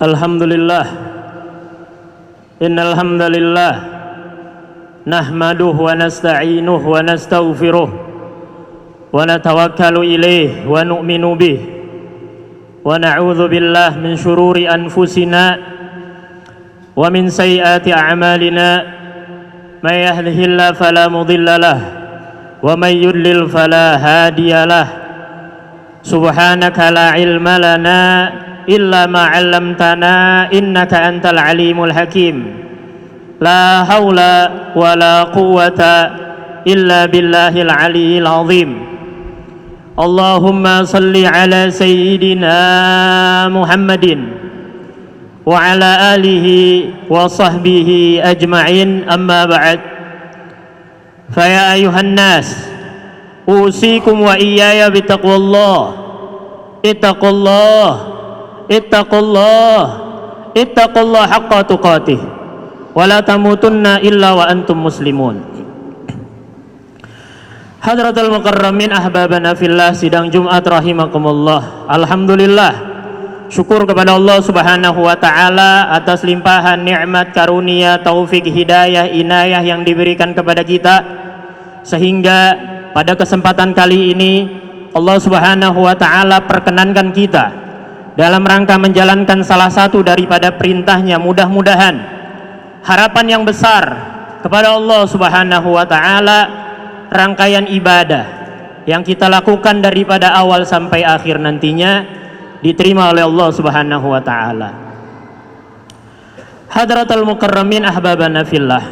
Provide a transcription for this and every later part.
Alhamdulillah, innal hamdalillah nahmaduhu wa nasta'inuhu wa nastaghfiruh wa natawakkalu ilaihi wa nu'minu bihi wa na'udzu billahi min syururi anfusina wa min sayyiati a'malina may yahdihillahu fala mudilla lahu wa may yudlil fala hadiya lahu subhanaka la ilma lana illa ma 'allamtana innaka antal alimul hakim la haula wala quwwata illa billahil aliyyil azim. Allahumma salli ala sayyidina Muhammadin wa ala alihi wa sahbihi ajma'in, amma ba'd. Fa ya ayuhan nas, usikum wa iyaya bitaqwallah. Ittaqullah haqqa tuqatih wa la tamutunna illa wa antum muslimun. Hadratul mukarramin ahbabana fillah, sidang Jumat rahimakumullah. Alhamdulillah, syukur kepada Allah Subhanahu wa taala atas limpahan nikmat, karunia, taufik, hidayah, inayah yang diberikan kepada kita, sehingga pada kesempatan kali ini Allah Subhanahu wa taala perkenankan kita dalam rangka menjalankan salah satu daripada perintahnya. Mudah-mudahan harapan yang besar kepada Allah Subhanahu wa taala, rangkaian ibadah yang kita lakukan daripada awal sampai akhir nantinya diterima oleh Allah Subhanahu wa taala. Hadratul mukarramin ahbabana fillah,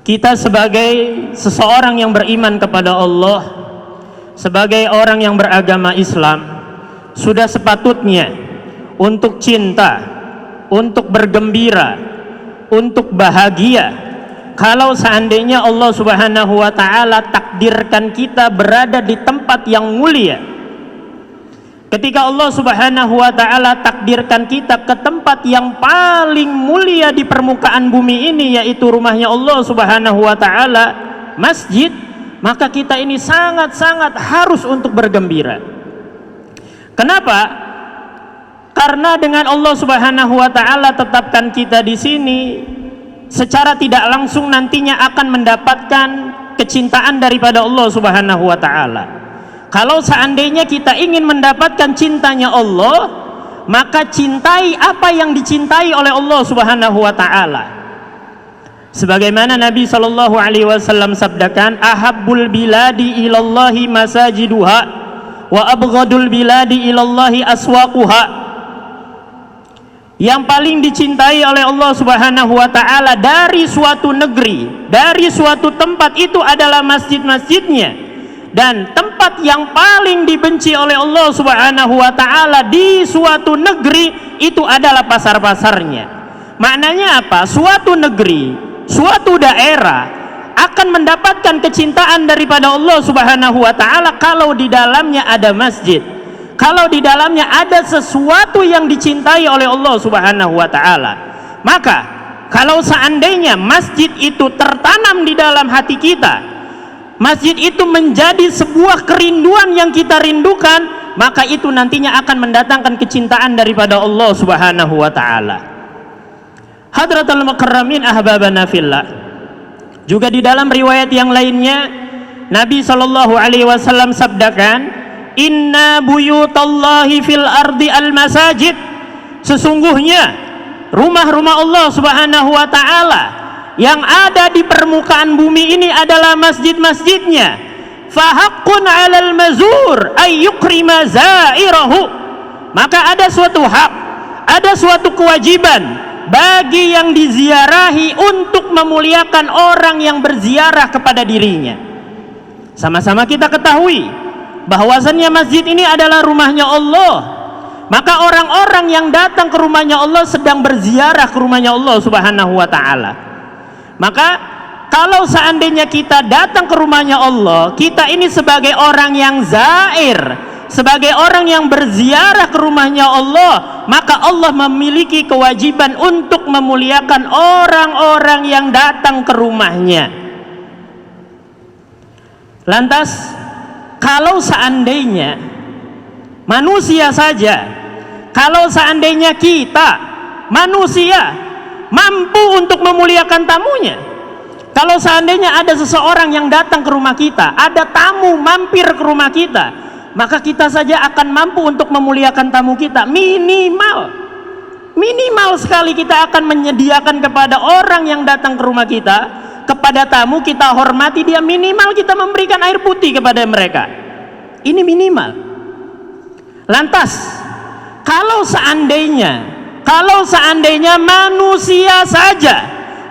kita sebagai seseorang yang beriman kepada Allah, sebagai orang yang beragama Islam, sudah sepatutnya untuk cinta, untuk bergembira, untuk bahagia kalau seandainya Allah Subhanahu wa taala takdirkan kita berada di tempat yang mulia. Ketika Allah Subhanahu wa taala takdirkan kita ke tempat yang paling mulia di permukaan bumi ini, yaitu rumahnya Allah Subhanahu wa taala, masjid, maka kita ini sangat-sangat harus untuk bergembira. Kenapa? Karena dengan Allah Subhanahu wa taala tetapkan kita di sini, secara tidak langsung nantinya akan mendapatkan kecintaan daripada Allah Subhanahu wa taala. Kalau seandainya kita ingin mendapatkan cintanya Allah, maka cintai apa yang dicintai oleh Allah Subhanahu wa taala. Sebagaimana Nabi sallallahu alaihi wasallam sabdakan, ahabbul biladi ilallahi masajiduha wa abghadul biladi ilallahi aswaquha. Yang paling dicintai oleh Allah Subhanahu wa taala dari suatu negeri, dari suatu tempat itu adalah masjid-masjidnya, dan tempat yang paling dibenci oleh Allah Subhanahu wa taala di suatu negeri itu adalah pasar-pasarnya. Maknanya apa? Suatu negeri, suatu daerah akan mendapatkan kecintaan daripada Allah Subhanahu wa taala kalau di dalamnya ada masjid, kalau di dalamnya ada sesuatu yang dicintai oleh Allah Subhanahu wa taala. Maka kalau seandainya masjid itu tertanam di dalam hati kita, masjid itu menjadi sebuah kerinduan yang kita rindukan, maka itu nantinya akan mendatangkan kecintaan daripada Allah Subhanahu wa taala. Hadratul mukarramin ahbabana fillah, juga di dalam riwayat yang lainnya Nabi sallallahu alaihi wasallam sabdakan, inna buyutallahi fil ardi al masajid, sesungguhnya rumah-rumah Allah Subhanahu wa taala yang ada di permukaan bumi ini adalah masjid-masjidnya. Fahaqqun 'alal mazur ay yukrima zairahu, maka ada suatu hak, ada suatu kewajiban bagi yang diziarahi untuk memuliakan orang yang berziarah kepada dirinya. Sama-sama kita ketahui bahwasannya masjid ini adalah rumahnya Allah, maka orang-orang yang datang ke rumahnya Allah sedang berziarah ke rumahnya Allah Subhanahu wa taala. Maka kalau seandainya kita datang ke rumahnya Allah, kita ini sebagai orang yang zair, sebagai orang yang berziarah ke rumahnya Allah, maka Allah memiliki kewajiban untuk memuliakan orang-orang yang datang ke rumahnya. Lantas kalau seandainya manusia saja Kalau seandainya kita manusia mampu untuk memuliakan tamunya, kalau seandainya ada seseorang yang datang ke rumah kita, ada tamu mampir ke rumah kita, maka kita saja akan mampu untuk memuliakan tamu kita. Minimal sekali kita akan menyediakan kepada orang yang datang ke rumah kita, kepada tamu kita hormati dia, minimal kita memberikan air putih kepada mereka. Ini minimal. Lantas kalau seandainya manusia saja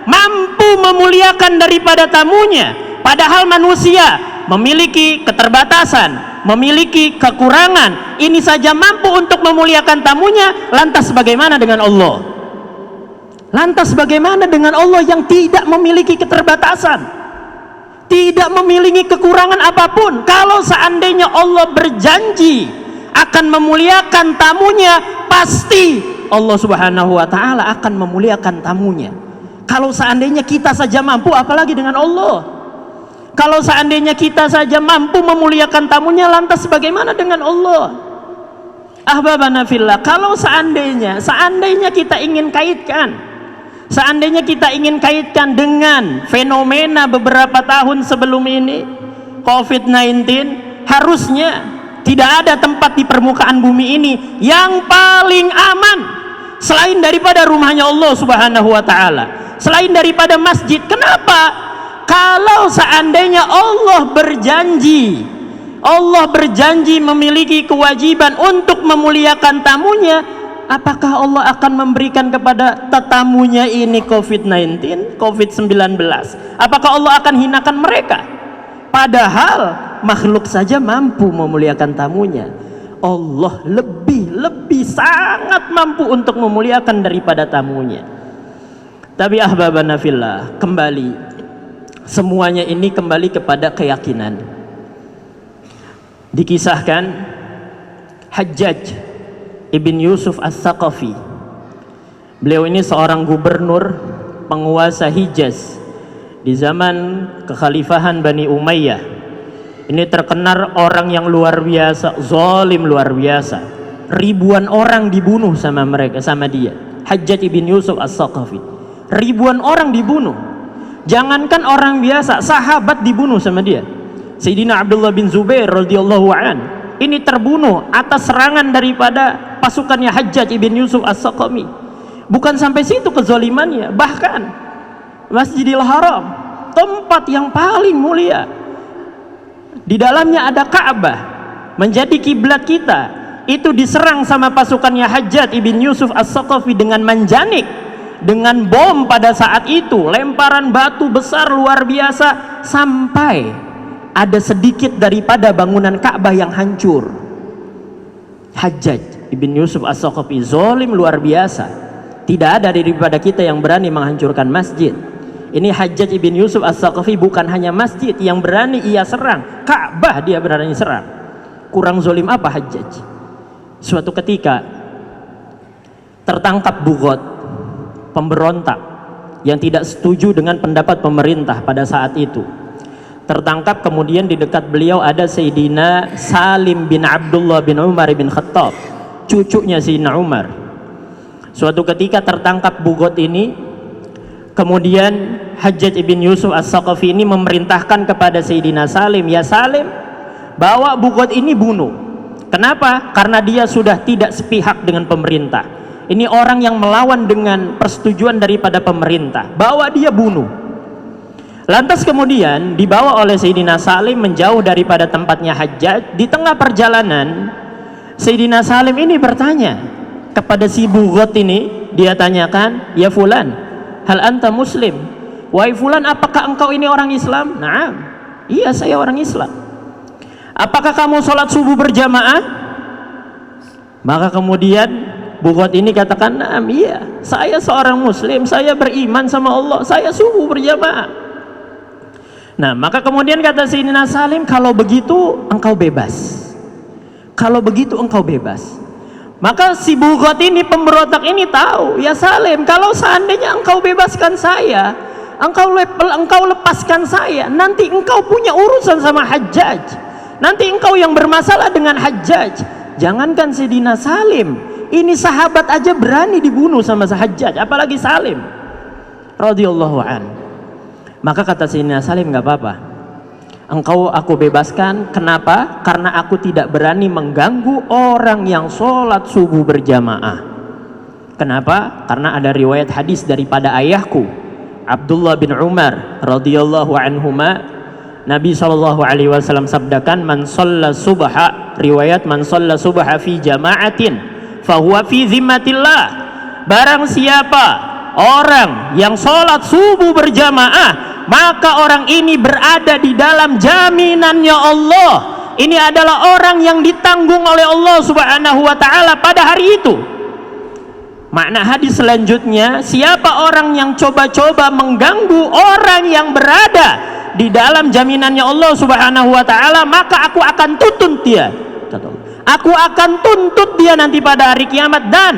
mampu memuliakan daripada tamunya, padahal manusia memiliki keterbatasan, memiliki kekurangan, ini saja mampu untuk memuliakan tamunya, lantas bagaimana dengan Allah? Lantas bagaimana dengan Allah yang tidak memiliki keterbatasan, tidak memiliki kekurangan apapun? Kalau seandainya Allah berjanji akan memuliakan tamunya, pasti Allah Subhanahu wa ta'ala akan memuliakan tamunya. Kalau seandainya kita saja mampu, apalagi dengan Allah? Kalau seandainya kita saja mampu memuliakan tamunya, lantas bagaimana dengan Allah? Ahbabana fillah, kalau seandainya kita ingin kaitkan dengan fenomena beberapa tahun sebelum ini, COVID-19, harusnya tidak ada tempat di permukaan bumi ini yang paling aman selain daripada rumahnya Allah Subhanahu wa ta'ala, selain daripada masjid. Kenapa? Kalau seandainya Allah berjanji memiliki kewajiban untuk memuliakan tamunya, apakah Allah akan memberikan kepada tetamunya ini COVID-19, COVID-19? Apakah Allah akan hinakan mereka? Padahal makhluk saja mampu memuliakan tamunya. Allah lebih sangat mampu untuk memuliakan daripada tamunya. Tapi ahbabana fillah, kembali semuanya ini kembali kepada keyakinan. Dikisahkan Hajjaj ibn Yusuf As-Saqafi, beliau ini seorang gubernur penguasa Hijaz di zaman kekhalifahan Bani Umayyah. Ini terkenal orang yang luar biasa, zalim luar biasa. Ribuan orang dibunuh sama dia. Hajjaj ibn Yusuf As-Saqafi. Ribuan orang dibunuh. Jangankan orang biasa, sahabat dibunuh sama dia. Sayyidina Abdullah bin Zubair radhiyallahu an, ini terbunuh atas serangan daripada pasukannya Hajjaj ibn Yusuf As-Saqafi. Bukan sampai situ kezalimannya, bahkan Masjidil Haram, tempat yang paling mulia, di dalamnya ada Ka'bah, menjadi kiblat kita, itu diserang sama pasukannya Hajjaj ibn Yusuf As-Saqafi dengan manjanik, dengan bom pada saat itu, lemparan batu besar luar biasa, sampai ada sedikit daripada bangunan Ka'bah yang hancur. Hajjaj ibn Yusuf As-Saqafi zalim luar biasa. Tidak ada daripada kita yang berani menghancurkan masjid. Ini Hajjaj ibn Yusuf As-Saqafi bukan hanya masjid yang berani ia serang, Ka'bah dia berani serang. Kurang zalim apa Hajjaj? Suatu ketika tertangkap Bughat, pemberontak yang tidak setuju dengan pendapat pemerintah pada saat itu. Tertangkap, kemudian di dekat beliau ada Sayyidina Salim bin Abdullah bin Umar bin Khattab, cucunya Sayyidina Umar. Suatu ketika tertangkap Bughat ini, kemudian Hajjaj ibn Yusuf As-Saqafi ini memerintahkan kepada Sayyidina Salim, ya Salim, bawa Bughat ini bunuh. Kenapa? Karena dia sudah tidak sepihak dengan pemerintah. Ini orang yang melawan dengan persetujuan daripada pemerintah. Bawa dia bunuh. Lantas kemudian dibawa oleh Sayyidina Salim menjauh daripada tempatnya Hajjaj. Di tengah perjalanan, Sayyidina Salim ini bertanya kepada si Bughat ini, dia tanyakan, ya fulan, hal anta muslim? Wahai fulan, apakah engkau ini orang Islam? Naam, iya saya orang Islam. Apakah kamu sholat subuh berjamaah? Maka kemudian Bughat ini katakan, naam, iya saya seorang muslim, saya beriman sama Allah, saya subuh berjamaah. Nah, maka kemudian kata Sayyidina Salim, kalau begitu engkau bebas. Kalau begitu engkau bebas. Maka si Bughat ini, pemberontak ini tahu, ya Salim, kalau seandainya engkau bebaskan saya, engkau lepaskan saya, nanti engkau punya urusan sama Hajjaj, nanti engkau yang bermasalah dengan Hajjaj. Jangankan Sayyidina Salim, Ini sahabat aja berani dibunuh sama Hajjaj, apalagi Salim radhiyallahu an. Maka kata Sayyidina Salim, nggak apa-apa, engkau aku bebaskan. Kenapa? Karena aku tidak berani mengganggu orang yang sholat subuh berjamaah. Kenapa? Karena ada riwayat hadis daripada ayahku Abdullah bin Umar radhiyallahu anhuma. Nabi SAW sabdakan, man shalla subha, riwayat man shalla subha fi jama'atin fahuwa fi zimmatillah. Barang siapa orang yang sholat subuh berjamaah, maka orang ini berada di dalam jaminannya Allah. Ini adalah orang yang ditanggung oleh Allah Subhanahu wa ta'ala pada hari itu. Makna hadis selanjutnya, siapa orang yang coba-coba mengganggu orang yang berada di dalam jaminannya Allah Subhanahu wa ta'ala, maka aku akan tuntut dia. Aku akan tuntut dia nanti pada hari kiamat, dan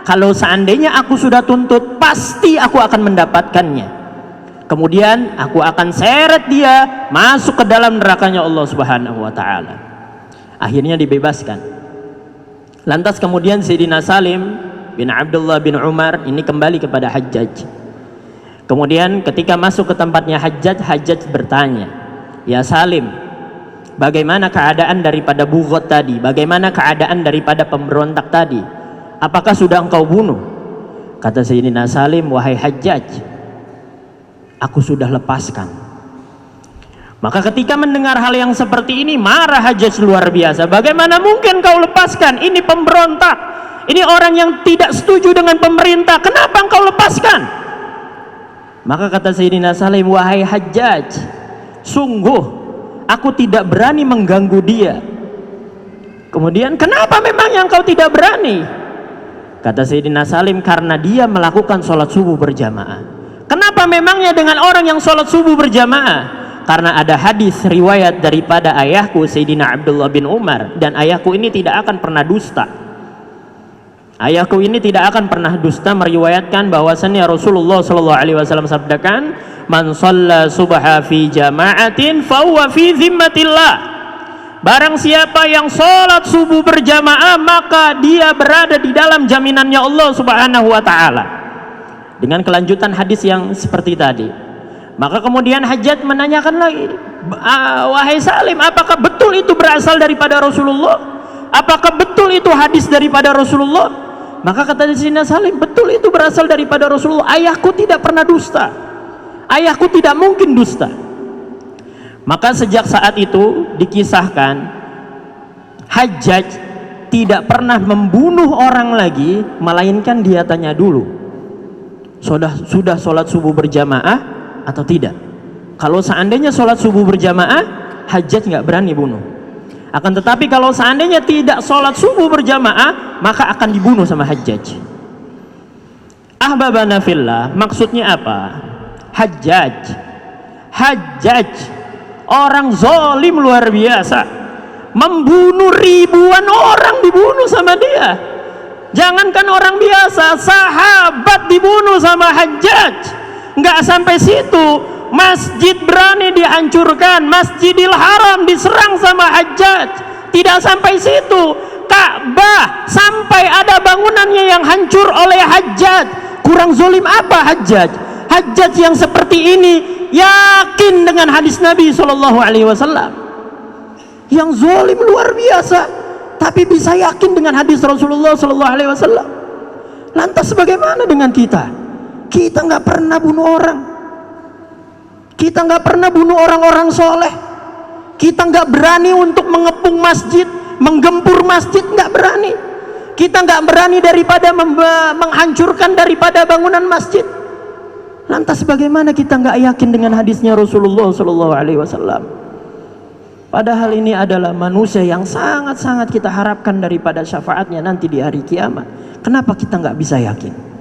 kalau seandainya aku sudah tuntut, pasti aku akan mendapatkannya. Kemudian aku akan seret dia masuk ke dalam nerakanya Allah Subhanahu wa ta'ala. Akhirnya dibebaskan. Lantas kemudian Sayyidina Salim bin Abdullah bin Umar ini kembali kepada Hajjaj. Kemudian ketika masuk ke tempatnya Hajjaj, Hajjaj bertanya, ya Salim, bagaimana keadaan daripada Bughat tadi? Bagaimana keadaan daripada pemberontak tadi? Apakah sudah engkau bunuh? Kata Sayyidina Salim, wahai Hajjaj, aku sudah lepaskan. Maka ketika mendengar hal yang seperti ini, marah Hajjaj luar biasa. Bagaimana mungkin kau lepaskan? Ini pemberontak, ini orang yang tidak setuju dengan pemerintah, kenapa engkau lepaskan? Maka kata Sayyidina Salim, wahai Hajjaj, sungguh aku tidak berani mengganggu dia. Kemudian, kenapa memangnya engkau tidak berani? Kata Sayyidina Salim, karena dia melakukan sholat subuh berjamaah. Kenapa memangnya dengan orang yang sholat subuh berjamaah? Karena ada hadis riwayat daripada ayahku Sayyidina Abdullah bin Umar, dan ayahku ini tidak akan pernah dusta. Ayahku ini tidak akan pernah dusta, meriwayatkan bahwasannya Rasulullah SAW sabdakan, man shalla subha fi jama'atin fa huwa fi zimmatillah. Barang siapa yang sholat subuh berjamaah, maka dia berada di dalam jaminannya Allah Subhanahu wa ta'ala. Dengan kelanjutan hadis yang seperti tadi. Maka kemudian Hajjaj menanyakan lagi, wahai Salim, apakah betul itu berasal daripada Rasulullah? Apakah betul itu hadis daripada Rasulullah? Maka kata Sayyidina Salim, betul itu berasal daripada Rasulullah. Ayahku tidak pernah dusta, ayahku tidak mungkin dusta. Maka sejak saat itu dikisahkan, Hajjaj tidak pernah membunuh orang lagi, melainkan dia tanya dulu, sudah sholat subuh berjamaah atau tidak? Kalau seandainya sholat subuh berjamaah, Hajjaj nggak berani bunuh. Akan tetapi kalau seandainya tidak sholat subuh berjamaah, maka akan dibunuh sama Hajjaj. Ahbabana fillah, maksudnya apa? Hajjaj orang zalim luar biasa, membunuh ribuan orang, dibunuh sama dia. Jangankan orang biasa, sahabat dibunuh sama Hajjaj. Nggak sampai situ, masjid berani dihancurkan, Masjidil Haram diserang sama Hajjaj. Tidak sampai situ, Ka'bah sampai ada bangunannya yang hancur oleh Hajjaj. Kurang zalim apa Hajjaj? Hajjaj yang seperti ini yakin dengan hadis Nabi SAW, yang zalim luar biasa, tapi bisa yakin dengan hadis Rasulullah SAW. Lantas bagaimana dengan kita? Kita nggak pernah bunuh orang, kita nggak pernah bunuh orang-orang soleh, kita nggak berani untuk mengepung masjid, menggempur masjid, nggak berani. Kita nggak berani daripada menghancurkan daripada bangunan masjid. Lantas bagaimana kita nggak yakin dengan hadisnya Rasulullah SAW? Padahal ini adalah manusia yang sangat-sangat kita harapkan daripada syafaatnya nanti di hari kiamat. Kenapa kita nggak bisa yakin?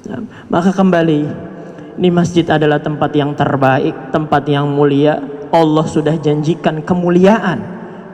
Nah, maka kembali, ini masjid adalah tempat yang terbaik, tempat yang mulia. Allah sudah janjikan kemuliaan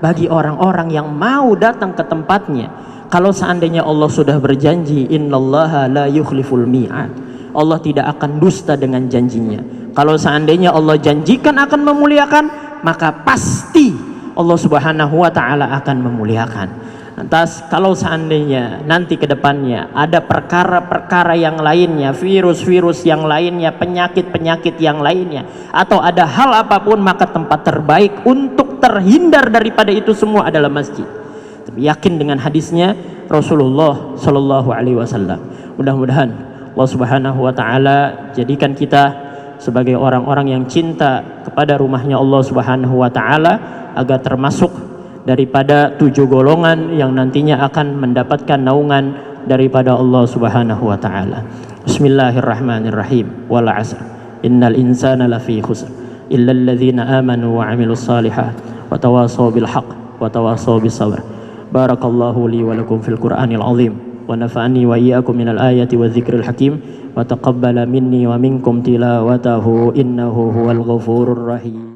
bagi orang-orang yang mau datang ke tempatnya. Kalau seandainya Allah sudah berjanji, innallaha la yukhliful mi'ad, Allah tidak akan dusta dengan janjinya. Kalau seandainya Allah janjikan akan memuliakan, maka pasti Allah Subhanahu wa ta'ala akan memuliakan. Lantas kalau seandainya nanti ke depannya ada perkara-perkara yang lainnya, virus-virus yang lainnya, penyakit-penyakit yang lainnya, atau ada hal apapun, maka tempat terbaik untuk terhindar daripada itu semua adalah masjid. Yakin dengan hadisnya Rasulullah Shallallahu Alaihi Wasallam. Mudah-mudahan Allah Subhanahu Wa Taala jadikan kita sebagai orang-orang yang cinta kepada rumahnya Allah Subhanahu Wa Taala, agar termasuk daripada 7 golongan yang nantinya akan mendapatkan naungan daripada Allah Subhanahu wa taala. Bismillahirrahmanirrahim. Wal 'asr. Innal insana lafi khusr illa alladhina amanu wa 'amilus shalihat wa tawassaw bil haqq wa tawassaw bis sabr. Barakallahu li wa lakum fil Qur'anil 'azim wa nafa'ani wa iyyakum minal ayati wadh-dhikril hakim wa taqabbala minni wa minkum tilawatahu innahu huwal ghafurur rahim.